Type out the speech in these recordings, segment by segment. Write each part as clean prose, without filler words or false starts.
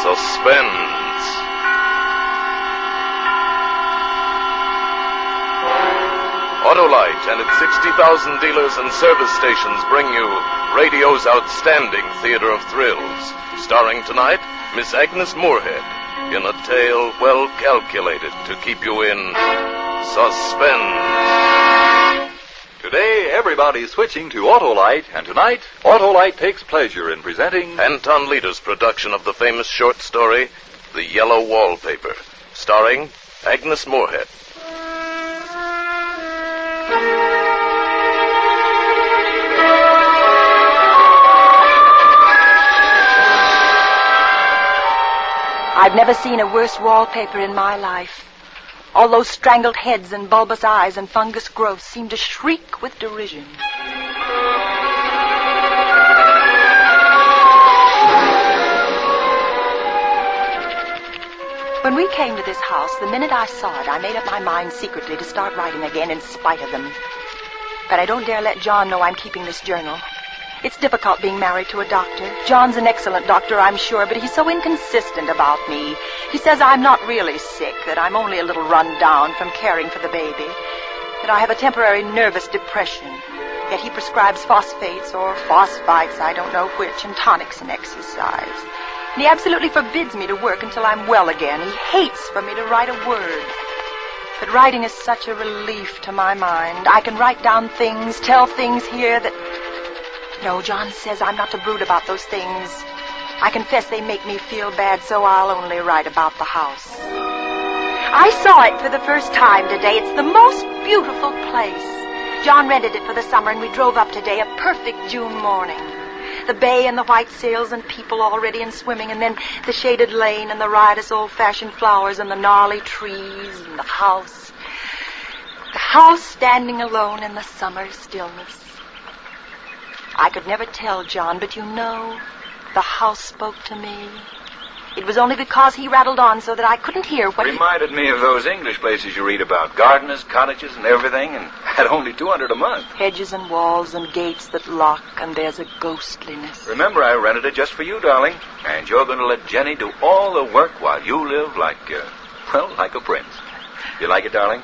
Suspense. Autolite and its 60,000 dealers and service stations bring you radio's outstanding theater of thrills. Starring tonight, Miss Agnes Moorehead, in a tale well calculated to keep you in suspense. Today, everybody's switching to Autolite, and tonight, Autolite takes pleasure in presenting Anton Leder's production of the famous short story, The Yellow Wallpaper, starring Agnes Moorehead. I've never seen a worse wallpaper in my life. All those strangled heads and bulbous eyes and fungus growths seem to shriek with derision. When we came to this house, the minute I saw it, I made up my mind secretly to start writing again in spite of them. But I don't dare let John know I'm keeping this journal. It's difficult being married to a doctor. John's an excellent doctor, I'm sure, but he's so inconsistent about me. He says I'm not really sick, that I'm only a little run down from caring for the baby, that I have a temporary nervous depression. Yet he prescribes phosphates or phosphites, I don't know which, and tonics and exercise. And he absolutely forbids me to work until I'm well again. He hates for me to write a word. But writing is such a relief to my mind. I can write down things, tell things here that... No, John says I'm not to brood about those things. I confess they make me feel bad, so I'll only write about the house. I saw it for the first time today. It's the most beautiful place. John rented it for the summer, and we drove up today, a perfect June morning. The bay and the white sails and people already in swimming, and then the shaded lane and the riotous old-fashioned flowers and the gnarly trees and the house. The house standing alone in the summer stillness. I could never tell John, but you know, the house spoke to me. It was only because he rattled on so that I couldn't hear what Reminded me of those English places you read about. Gardeners, cottages, and everything, and at only $200 a month. Hedges and walls and gates that lock, and there's a ghostliness. Remember, I rented it just for you, darling. And you're going to let Jenny do all the work while you live like a prince. You like it, darling?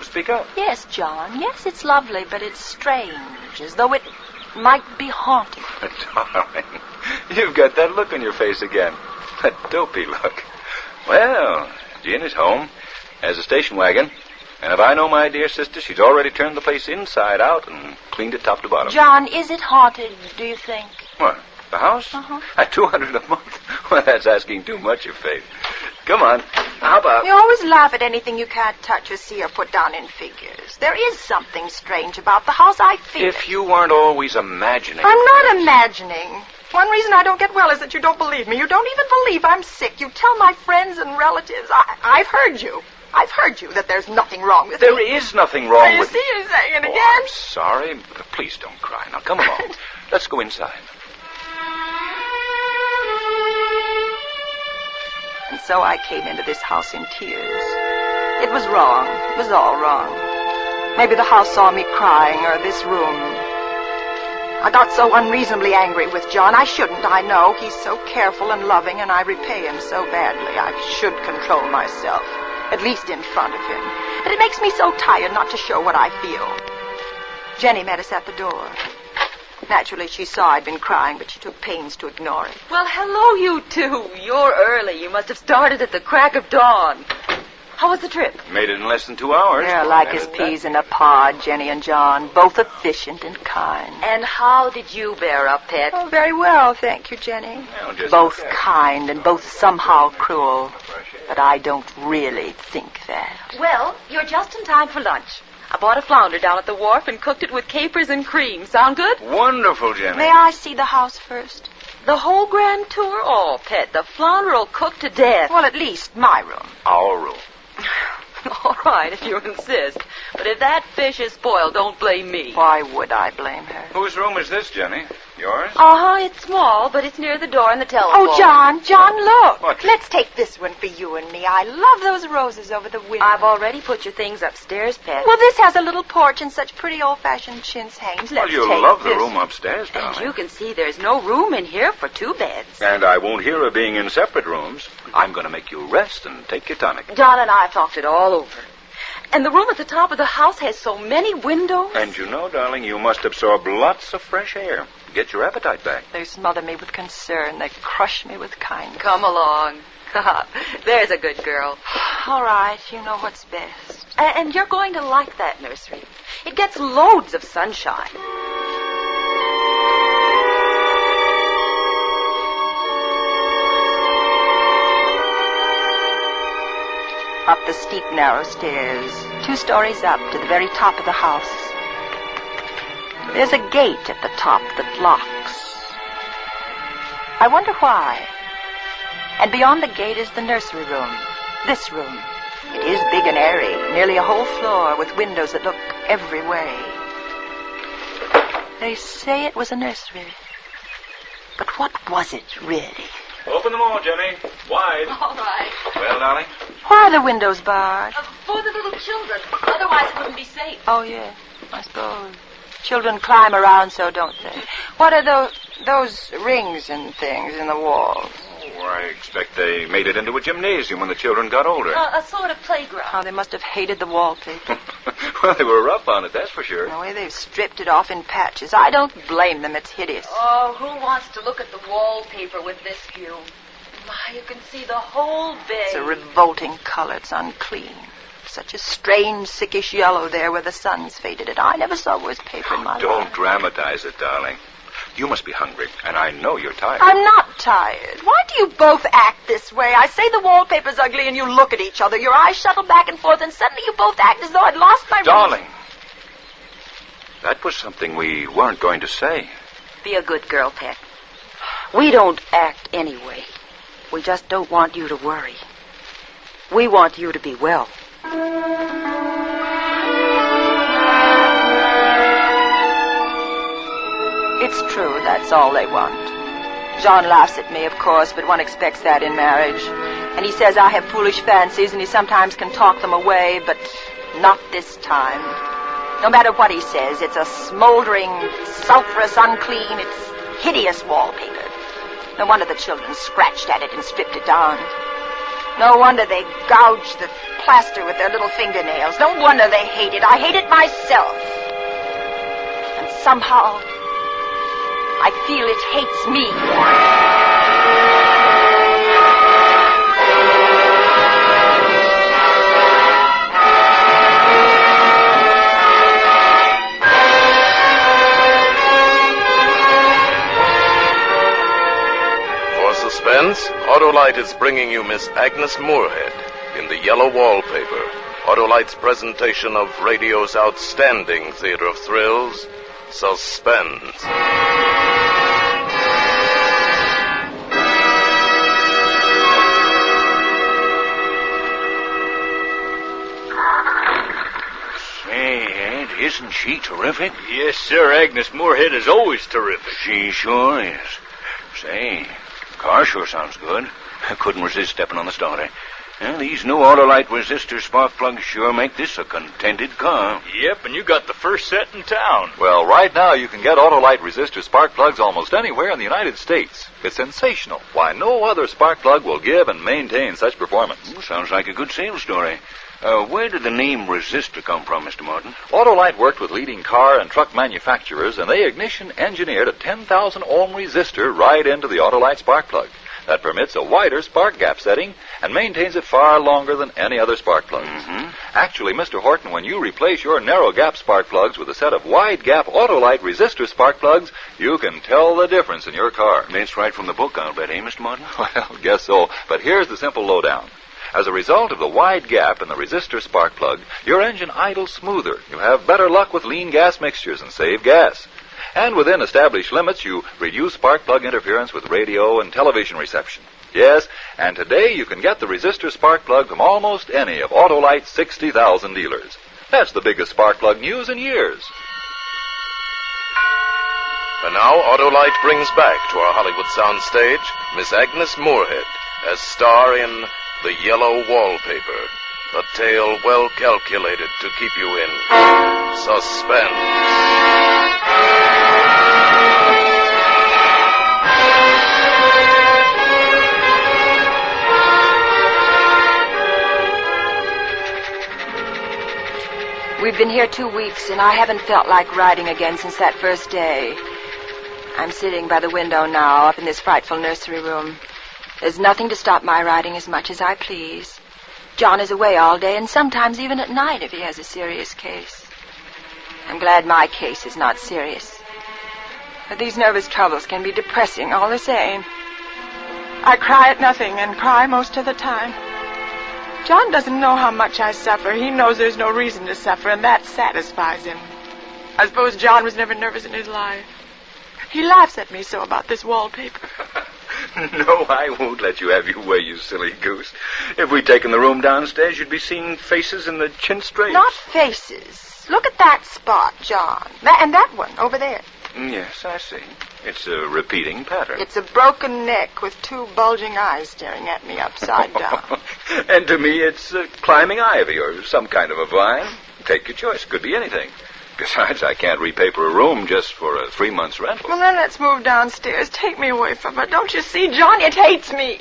Speak up. Yes, John. Yes, it's lovely, but it's strange, as though it might be haunted. Darling, you've got that look on your face again. That dopey look. Well, Jenny's home, has a station wagon, and if I know my dear sister, she's already turned the place inside out and cleaned it top to bottom. John, is it haunted, do you think? What, the house? Uh-huh. At $200 a month? Well, that's asking too much of Faith. Come on, how about... You always laugh at anything you can't touch or see or put down in figures. There is something strange about the house, I feel. If you weren't always imagining... I'm not imagining. One reason I don't get well is that you don't believe me. You don't even believe I'm sick. You tell my friends and relatives. I've heard you. I've heard you that there's nothing wrong with me. There is nothing wrong with... You see, you're saying it again. Oh, I'm sorry. Please don't cry. Now, come along. Let's go inside. And so I came into this house in tears. It was wrong. It was all wrong. Maybe the house saw me crying, or this room. I got so unreasonably angry with John. I shouldn't, I know. He's so careful and loving, and I repay him so badly. I should control myself, at least in front of him. But it makes me so tired not to show what I feel. Jenny met us at the door. Naturally, she saw I'd been crying, but she took pains to ignore it. Well, hello, you two. You're early. You must have started at the crack of dawn. How was the trip? Made it in less than 2 hours. They're like as peas in a pod, Jenny and John, both efficient and kind. And how did you bear up, Pet? Oh, very well, thank you, Jenny. Well, just Both okay. kind and both somehow cruel. But I don't really think that. Well, you're just in time for lunch. I bought a flounder down at the wharf and cooked it with capers and cream. Sound good? Wonderful, Jenny. May I see the house first? The whole grand tour? Oh, Pet, the flounder will cook to death. Well, at least my room. Our room. All right, if you insist. But if that fish is spoiled, don't blame me. Why would I blame her? Whose room is this, Jenny? Yours? Uh-huh, it's small, but it's near the door and the telephone. Oh, John, look. What? Let's take this one for you and me. I love those roses over the window. I've already put your things upstairs, Pet. Well, this has a little porch and such pretty old-fashioned chintz hangings. Well, Let's you'll take love the this. room upstairs, And darling. you can see there's no room in here for 2 beds. And I won't hear of being in separate rooms. I'm going to make you rest and take your tonic. John and I have talked it all over. And the room at the top of the house has so many windows. And you know, darling, you must absorb lots of fresh air. Get your appetite back. They smother me with concern. They crush me with kindness. Come along. There's a good girl. All right, you know what's best. And you're going to like that nursery. It gets loads of sunshine. Up the steep, narrow stairs, 2 stories up to the very top of the house. There's a gate at the top that locks. I wonder why. And beyond the gate is the nursery room. This room. It is big and airy, nearly a whole floor with windows that look every way. They say it was a nursery. But what was it, really? Open them all, Jenny. Wide. All right. Well, darling? Why are the windows barred? For the little children. Otherwise it wouldn't be safe. Oh, yeah, I suppose. Children climb around so, don't they? What are those rings and things in the walls? Oh, I expect they made it into a gymnasium when the children got older. A sort of playground. Oh, they must have hated the wallpaper. Well, they were rough on it, that's for sure. The way they've stripped it off in patches. I don't blame them. It's hideous. Oh, who wants to look at the wallpaper with this view? My, you can see the whole bay. It's a revolting color. It's unclean. Such a strange, sickish yellow there where the sun's faded it. I never saw worse paper in my life. Don't dramatize it, darling. You must be hungry, and I know you're tired. I'm not tired. Why do you both act this way? I say the wallpaper's ugly and you look at each other. Your eyes shuttle back and forth and suddenly you both act as though I'd lost my Darling, that was something we weren't going to say. Be a good girl, Pet. We don't act anyway. We just don't want you to worry. We want you to be well. It's true, that's all they want. John laughs at me, of course, but one expects that in marriage. And he says I have foolish fancies, and he sometimes can talk them away, but not this time. No matter what he says, it's a smoldering, sulphurous, unclean, it's hideous wallpaper. No wonder the children scratched at it and stripped it down. No wonder they gouged the plaster with their little fingernails. No wonder they hate it. I hate it myself. And somehow, I feel it hates me. For Suspense, Autolite is bringing you Miss Agnes Moorehead in the yellow wallpaper. Autolite's presentation of radio's outstanding theater of thrills, Suspense. Say, Ed, isn't she terrific? Yes, sir. Agnes Moorehead is always terrific. She sure is. Say, car sure sounds good. I couldn't resist stepping on the starter. Well, these new Autolite resistor spark plugs sure make this a contented car. Yep, and you got the first set in town. Well, right now you can get Autolite resistor spark plugs almost anywhere in the United States. It's sensational. Why, no other spark plug will give and maintain such performance. Sounds like a good sales story. Where did the name resistor come from, Mr. Martin? Autolite worked with leading car and truck manufacturers, and they ignition engineered a 10,000 ohm resistor right into the Autolite spark plug. That permits a wider spark gap setting and maintains it far longer than any other spark plugs. Mm-hmm. Actually, Mr. Horton, when you replace your narrow gap spark plugs with a set of wide gap Autolite resistor spark plugs, you can tell the difference in your car. That's right from the book, I'll bet, eh, Mr. Martin? Well, guess so. But here's the simple lowdown. As a result of the wide gap in the resistor spark plug, your engine idles smoother. You have better luck with lean gas mixtures and save gas. And within established limits, you reduce spark plug interference with radio and television reception. Yes, and today you can get the resistor spark plug from almost any of Autolite's 60,000 dealers. That's the biggest spark plug news in years. And now Autolite brings back to our Hollywood soundstage Miss Agnes Moorehead as star in The Yellow Wallpaper, a tale well calculated to keep you in suspense. We've been here 2 weeks, and I haven't felt like riding again since that first day. I'm sitting by the window now, up in this frightful nursery room. There's nothing to stop my riding as much as I please. John is away all day, and sometimes even at night if he has a serious case. I'm glad my case is not serious. But these nervous troubles can be depressing all the same. I cry at nothing and cry most of the time. John doesn't know how much I suffer. He knows there's no reason to suffer, and that satisfies him. I suppose John was never nervous in his life. He laughs at me so about this wallpaper. No, I won't let you have your way, you silly goose. If we'd taken the room downstairs, you'd be seeing faces in the chintz drapes. Not faces. Look at that spot, John. And that one over there. Yes, I see. It's a repeating pattern. It's a broken neck with 2 bulging eyes staring at me upside down. And to me, it's climbing ivy or some kind of a vine. Take your choice. Could be anything. Besides, I can't repaper a room just for a 3 months rental. Well, then let's move downstairs. Take me away from her. Don't you see, John? It hates me.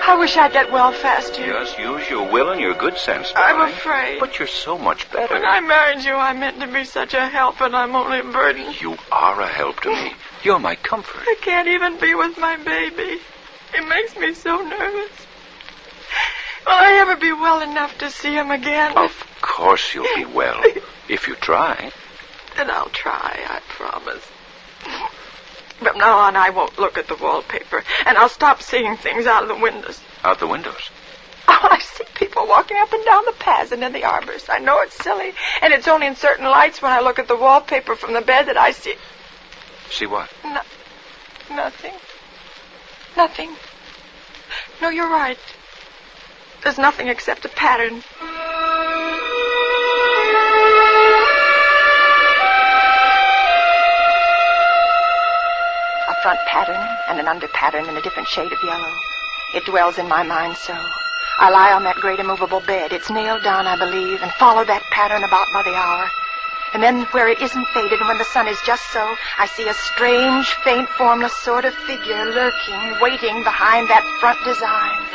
I wish I'd get well faster. Just use your will and your good sense, I'm darling. afraid. But you're so much better. When I married you, I meant to be such a help, and I'm only a burden. You are a help to me. You're my comfort. I can't even be with my baby. It makes me so nervous. Will I ever be well enough to see him again? Of course you'll be well, if you try. And I'll try, I promise. From now on, I won't look at the wallpaper, and I'll stop seeing things out of the windows. Out the windows? Oh, I see people walking up and down the paths and in the arbors. I know it's silly, and it's only in certain lights when I look at the wallpaper from the bed that I see... See what? Nothing. Nothing. No, you're right. There's nothing except a pattern. A front pattern and an under pattern in a different shade of yellow. It dwells in my mind so. I lie on that great immovable bed. It's nailed down, I believe, and follow that pattern about by the hour. And then where it isn't faded and when the sun is just so, I see a strange, faint, formless sort of figure lurking, waiting behind that front design.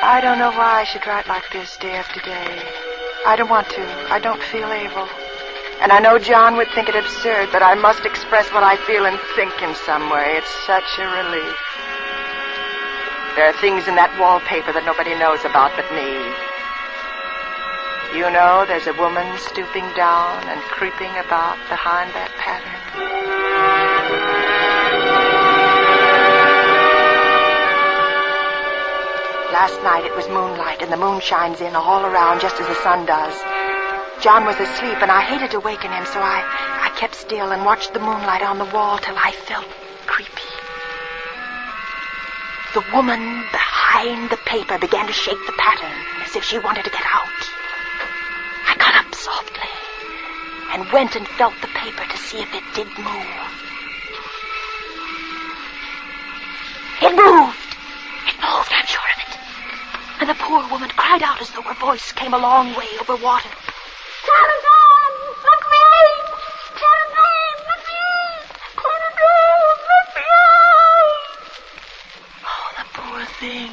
I don't know why I should write like this day after day. I don't want to. I don't feel able. And I know John would think it absurd, but I must express what I feel and think in some way. It's such a relief. There are things in that wallpaper that nobody knows about but me. You know, there's a woman stooping down and creeping about behind that pattern. Last night it was moonlight, and the moon shines in all around just as the sun does. John was asleep, and I hated to waken him, so I kept still and watched the moonlight on the wall till I felt creepy. The woman behind the paper began to shake the pattern as if she wanted to get out. I got up softly and went and felt the paper to see if it did move. It moved! It moved, I'm sure of it. And the poor woman cried out as though her voice came a long way over water. Telephone! Look me! Telephone! Look me! Telephone! Look me! Oh, the poor thing.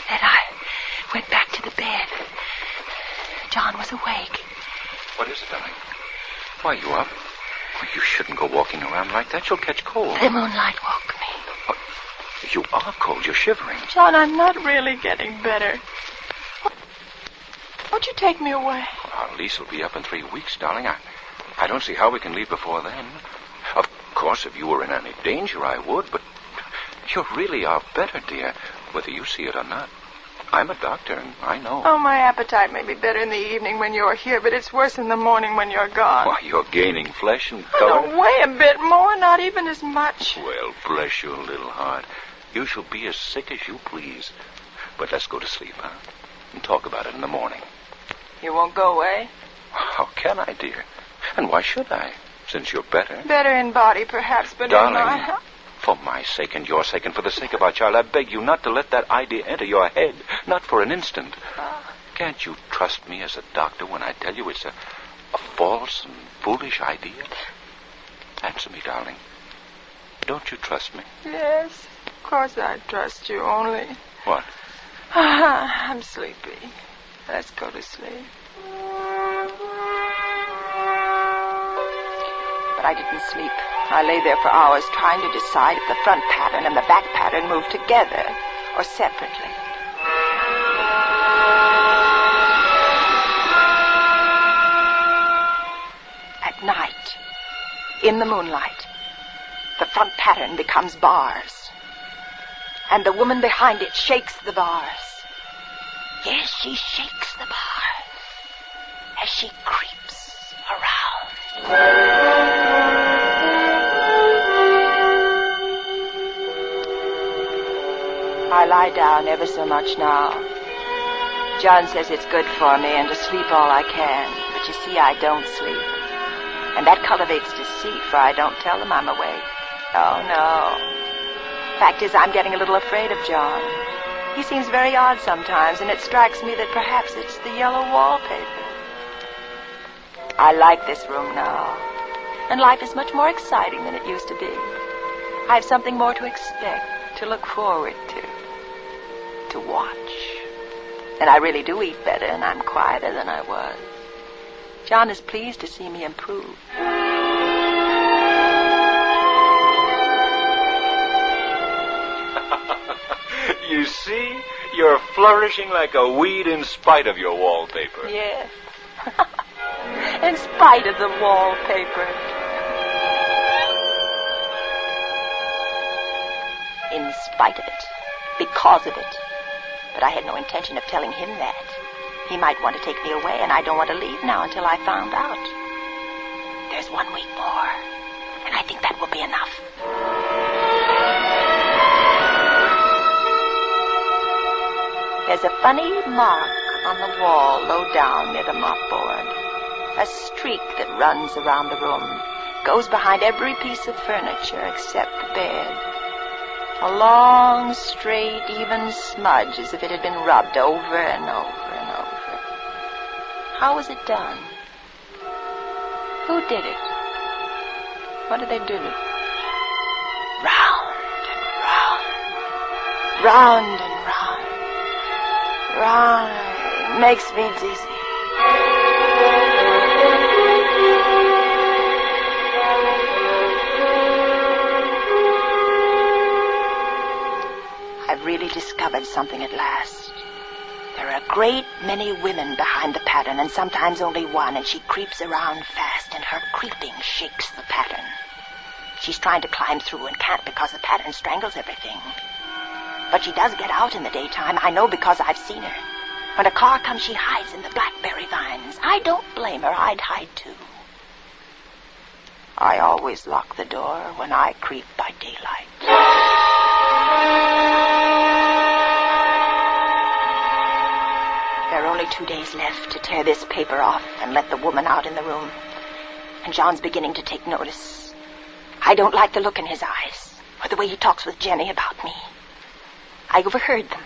Then I went back to the bed. John was awake. What is it, darling? Why, you up? Well, you shouldn't go walking around like that. You'll catch cold. The moonlight woke me. Oh, you are cold. You're shivering. John, I'm not really getting better. Won't you take me away? Our lease will be up in 3 weeks, darling. I don't see how we can leave before then. Of course, if you were in any danger, I would, but you really are better, dear, whether you see it or not. I'm a doctor, and I know. Oh, my appetite may be better in the evening when you're here, but it's worse in the morning when you're gone. Why, you're gaining flesh and I color. don't weigh a bit more, not even as much. Well, bless your little heart. You shall be as sick as you please. But let's go to sleep, huh? And talk about it in the morning. You won't go away? How can I, dear? And why should I, since you're better? Better in body, perhaps, but Darling, in my... for my sake and your sake and for the sake of our child, I beg you not to let that idea enter your head. Not for an instant. Can't you trust me as a doctor when I tell you it's a false and foolish idea? Answer me, darling. Don't you trust me? Yes, of course I trust you, only... What? I'm sleepy. Let's go to sleep. But I didn't sleep. I lay there for hours trying to decide if the front pattern and the back pattern moved together or separately. At night, in the moonlight, the front pattern becomes bars. And the woman behind it shakes the bars. Yes, she shakes the bars as she creeps around. I lie down ever so much now. John says it's good for me and to sleep all I can. But you see, I don't sleep. And that cultivates deceit, for I don't tell them I'm awake. Oh, no. Fact is, I'm getting a little afraid of John. He seems very odd sometimes, and it strikes me that perhaps it's the yellow wallpaper. I like this room now. And life is much more exciting than it used to be. I have something more to expect, to look forward to watch. And I really do eat better, and I'm quieter than I was. John is pleased to see me improve. You see, you're flourishing like a weed in spite of your wallpaper. Yes. In spite of the wallpaper. In spite of it. Because of it. But I had no intention of telling him that. He might want to take me away, and I don't want to leave now until I found out. There's 1 week more, and I think that will be enough. There's a funny mark on the wall low down near the mopboard. A streak that runs around the room, goes behind every piece of furniture except the bed. A long, straight, even smudge as if it had been rubbed over and over and over. How was it done? Who did it? What did they do? Round and round. Round and round. Round. It makes me dizzy. I've really discovered something at last. There are a great many women behind the pattern, and sometimes only one, and she creeps around fast, and her creeping shakes the pattern. She's trying to climb through and can't because the pattern strangles everything. But she does get out in the daytime. I know because I've seen her. When a car comes, she hides in the blackberry vines. I don't blame her. I'd hide too. I always lock the door when I creep by daylight. There are only 2 days left to tear this paper off and let the woman out in the room. And John's beginning to take notice. I don't like the look in his eyes, or the way he talks with Jenny about me. I overheard them.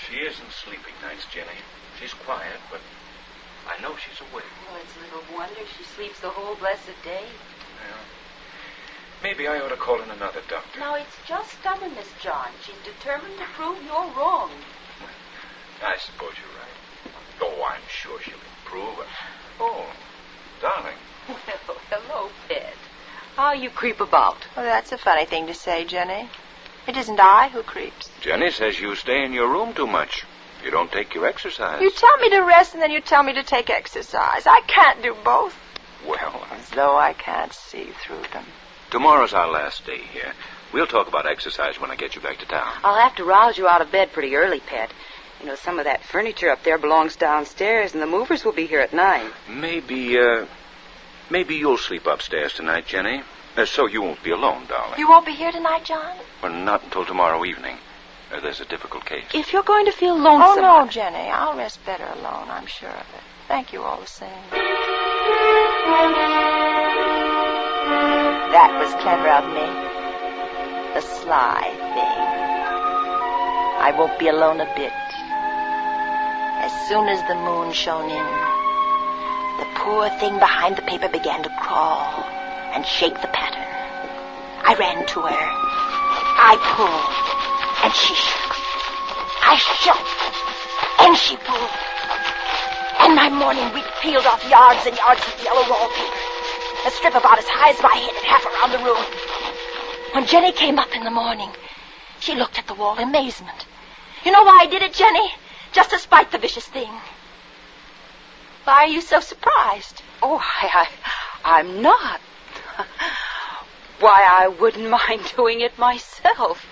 She isn't sleeping nights, Jenny. She's quiet, but I know she's awake. Well, it's little wonder she sleeps the whole blessed day. Well, maybe I ought to call in another doctor. Now, it's just stubbornness, John. She's determined to prove you're wrong. I suppose you're right. Oh, I'm sure she'll improve. Oh, darling. Well, hello, pet. How you creep about? Well, that's a funny thing to say, Jenny. It isn't I who creeps. Jenny says you stay in your room too much. You don't take your exercise. You tell me to rest and then you tell me to take exercise. I can't do both. Well, As though I can't see through them. tomorrow's our last day here. We'll talk about exercise when I get you back to town. I'll have to rouse you out of bed pretty early, pet. You know, some of that furniture up there belongs downstairs, and the movers will be here at 9. Maybe you'll sleep upstairs tonight, Jenny. So you won't be alone, darling. You won't be here tonight, John? Well, not until tomorrow evening. There's a difficult case. If you're going to feel lonesome... Oh, no, Jenny. I'll rest better alone, I'm sure of it. Thank you all the same. That was clever of me. The sly thing. I won't be alone a bit. As soon as the moon shone in, the poor thing behind the paper began to crawl and shake the pattern. I ran to her. I pulled, and she shook. I shook, and she pulled. And my morning wheat peeled off yards and yards of yellow wallpaper. A strip about as high as my head and half around the room. When Jenny came up in the morning, she looked at the wall in amazement. You know why I did it, Jenny? Just to spite the vicious thing. Why are you so surprised? Oh, I'm not. Why, I wouldn't mind doing it myself.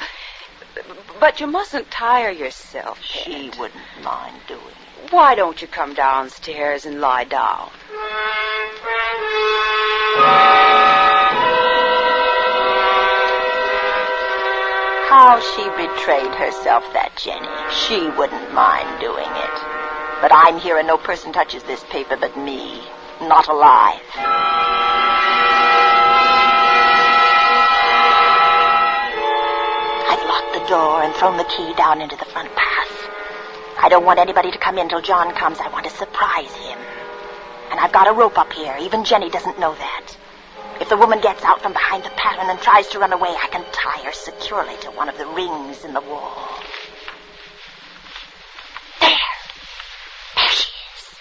But you mustn't tire yourself, Pet. She wouldn't mind doing it. Why don't you come downstairs and lie down? How she betrayed herself, that Jenny. She wouldn't mind doing it. But I'm here and no person touches this paper but me. Not alive. I've locked the door and thrown the key down into the front path. I don't want anybody to come in till John comes. I want to surprise him. And I've got a rope up here. Even Jenny doesn't know that. If the woman gets out from behind the pattern and tries to run away, I can tie her securely to one of the rings in the wall. There she is.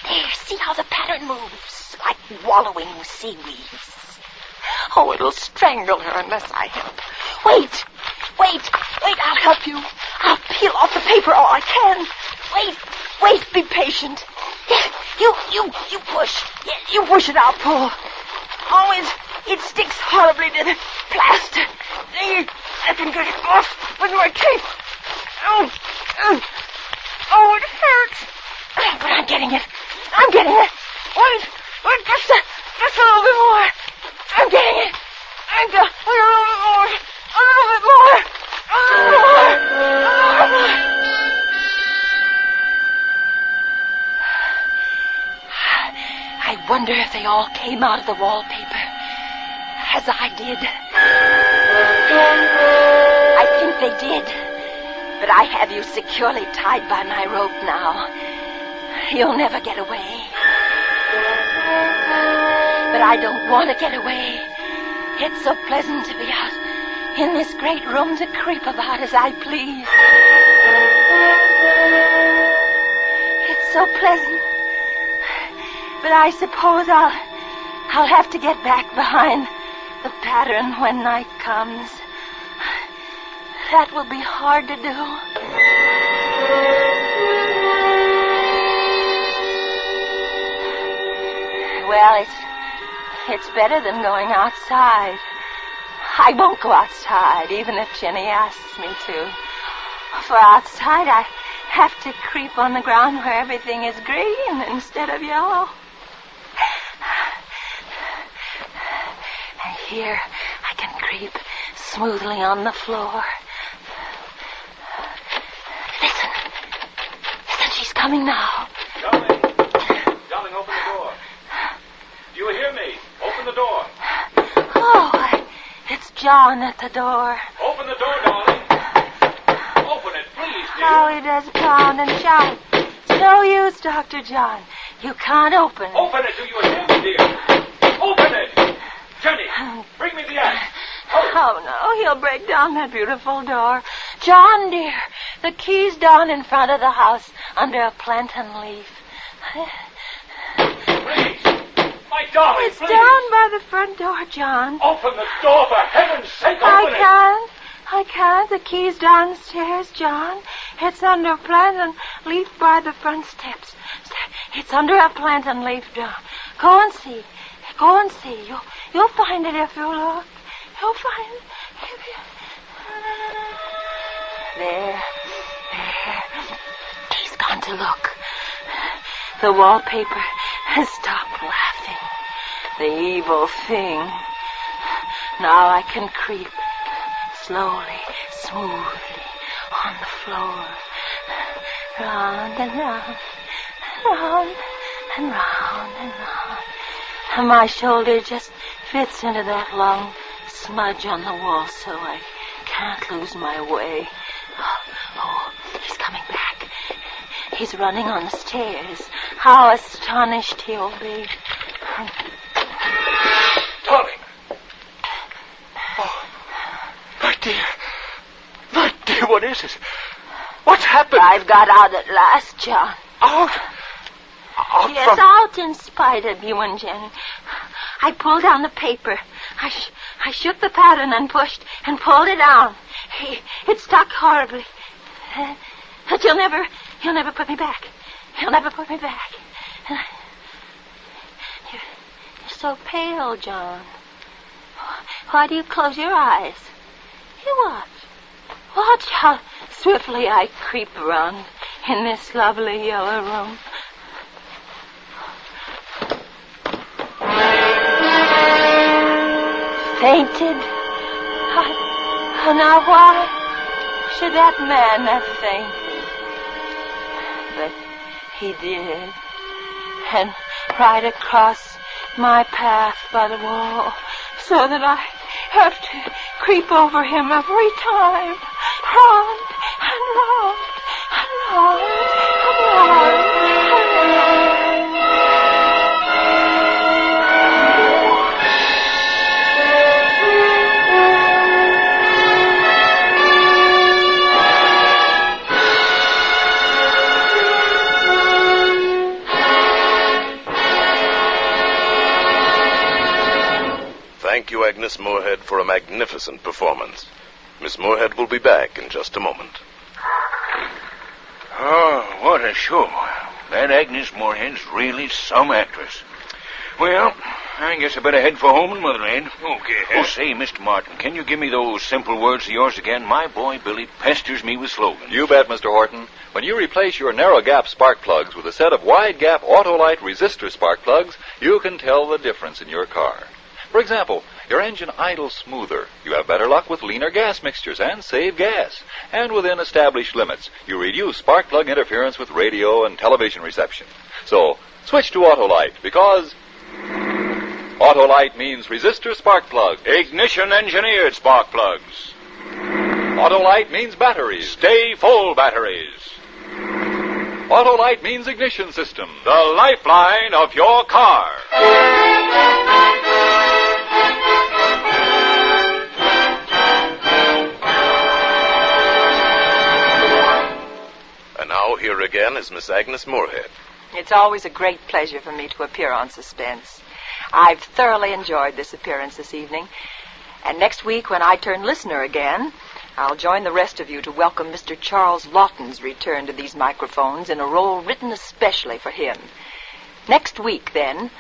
There, see how the pattern moves, like wallowing seaweeds. Oh, it'll strangle her unless I help. Wait, I'll help you. I'll peel off the paper all I can. Wait, be patient. You push. You push and I'll pull. Oh, it sticks horribly to the plaster. I can get it off with my tape. Oh, it hurts. But I'm getting it. Wait, just a little bit more. I'm getting it. A little bit more. I wonder if they all came out of the wallpaper, as I did. I think they did, but I have you securely tied by my rope now. You'll never get away. But I don't want to get away. It's so pleasant to be out in this great room to creep about as I please. It's so pleasant. But I suppose I'll have to get back behind the pattern when night comes. That will be hard to do. Well, it's better than going outside. I won't go outside, even if Jenny asks me to. For outside, I have to creep on the ground where everything is green instead of yellow. And here, I can creep smoothly on the floor. Listen, she's coming now. Darling, open the door. Do you hear me? Open the door. Oh, it's John at the door. Open the door, darling. Open it, please, dear. How he does pound and shout. It's no use, Dr. John. You can't open it. Open it, do you hear me, dear? Open it. Jenny, bring me the axe. Oh, no, he'll break down that beautiful door. John, dear, the key's down in front of the house under a plantain leaf. Please. My darling, It's please. down by the front door, John. Open the door, for heaven's sake, open it. I can't. The key's downstairs, John. It's under a plantain leaf by the front steps. It's under a plantain leaf, John. Go and see. You'll find it if you look. You'll find it. There. He's gone to look. The wallpaper has stopped laughing. The evil thing. Now I can creep slowly, smoothly on the floor. Round and round, round and round and round. And my shoulder just fits into that long smudge on the wall so I can't lose my way. Oh, he's coming back. He's running on the stairs. How astonished he'll be. Darling. Oh, my dear. My dear, what is it? What's happened? I've got out at last, John. Out? Yes, from... out in spite of you and Jenny. I pulled down the paper. I shook the pattern and pushed and pulled it down. It stuck horribly. But he'll never put me back. He'll never put me back. You're so pale, John. Why do you close your eyes? You watch. Watch how swiftly I creep around in this lovely yellow room. Fainted? Now why should that man have fainted? But he did. And right across my path by the wall, so that I have to creep over him every time. Round and round and round and round and round. Thank you, Agnes Moorehead, for a magnificent performance. Miss Moorehead will be back in just a moment. Oh, what a show. That Agnes Moorehead's really some actress. Well, I guess I better head for home and motherland. Okay. Oh, say, Mr. Martin, can you give me those simple words of yours again? My boy Billy pesters me with slogans. You bet, Mr. Horton. When you replace your narrow-gap spark plugs with a set of wide-gap Autolite resistor spark plugs, you can tell the difference in your car. For example, your engine idles smoother. You have better luck with leaner gas mixtures and save gas. And within established limits, you reduce spark plug interference with radio and television reception. So, switch to Autolite because Autolite means resistor spark plugs. Ignition-engineered spark plugs. Autolite means batteries. Stay full batteries. Autolite means ignition system. The lifeline of your car. And now here again is Miss Agnes Moorehead. It's always a great pleasure for me to appear on Suspense. I've thoroughly enjoyed this appearance this evening. And next week, when I turn listener again, I'll join the rest of you to welcome Mr. Charles Lawton's return to these microphones in a role written especially for him. Next week, then,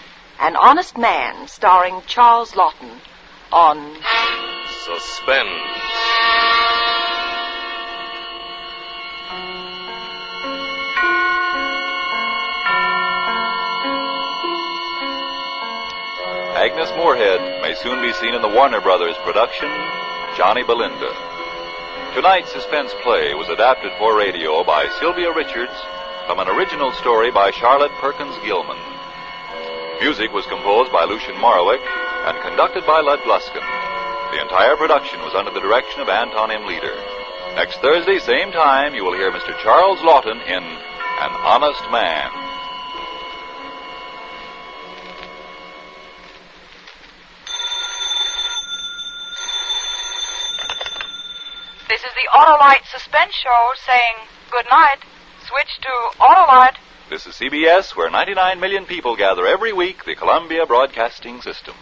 An Honest Man, starring Charles Lawton, on Suspense. Agnes Moorehead may soon be seen in the Warner Brothers production, Johnny Belinda. Tonight's suspense play was adapted for radio by Sylvia Richards from an original story by Charlotte Perkins Gilman. Music was composed by Lucien Morawick and conducted by Lud Gluskin. The entire production was under the direction of Anton M. Leader. Next Thursday, same time, you will hear Mr. Charles Lawton in An Honest Man. This is the Autolite Suspense Show saying good night. Switch to Autolite. This is CBS, where 99 million people gather every week, the Columbia Broadcasting System.